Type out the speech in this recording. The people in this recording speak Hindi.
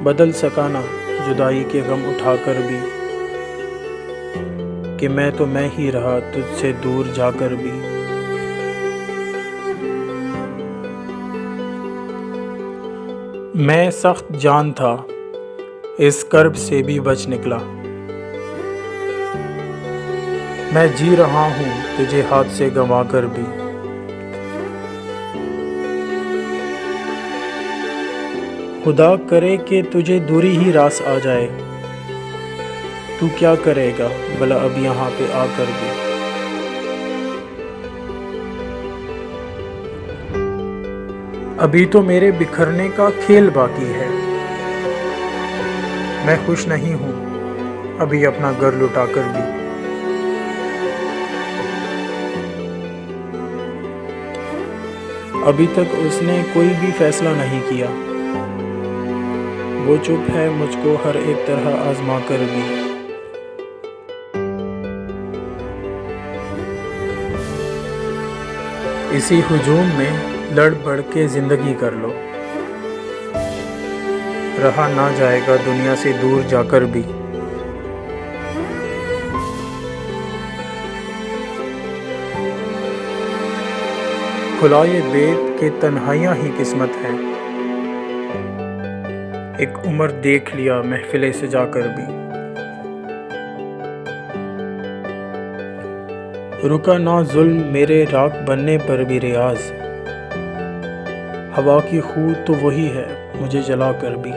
बदल सका ना जुदाई के गम उठाकर भी, कि मैं तो मैं ही रहा तुझसे दूर जाकर भी। मैं सख्त जान था, इस कर्ब से भी बच निकला। मैं जी रहा हूँ तुझे हाथ से गंवा कर भी। खुदा करे कि तुझे दूरी ही रास आ जाए, तू क्या करेगा भला अब यहाँ पे आकर भी। अभी तो मेरे बिखरने का खेल बाकी है, मैं खुश नहीं हूँ अभी अपना घर लुटा कर भी। अभी तक उसने कोई भी फैसला नहीं किया, वो चुप है मुझको हर एक तरह आजमा कर भी। इसी हुजूम में लड़ बढ़ के जिंदगी कर लो, रहा ना जाएगा दुनिया से दूर जाकर भी। खुला ये बेत के तन्हाइयाँ ही किस्मत है, एक उम्र देख लिया महफिले से जाकर भी। रुका ना जुल्म मेरे राख बनने पर भी रियाज, हवा की खूद तो वही है मुझे जला कर भी।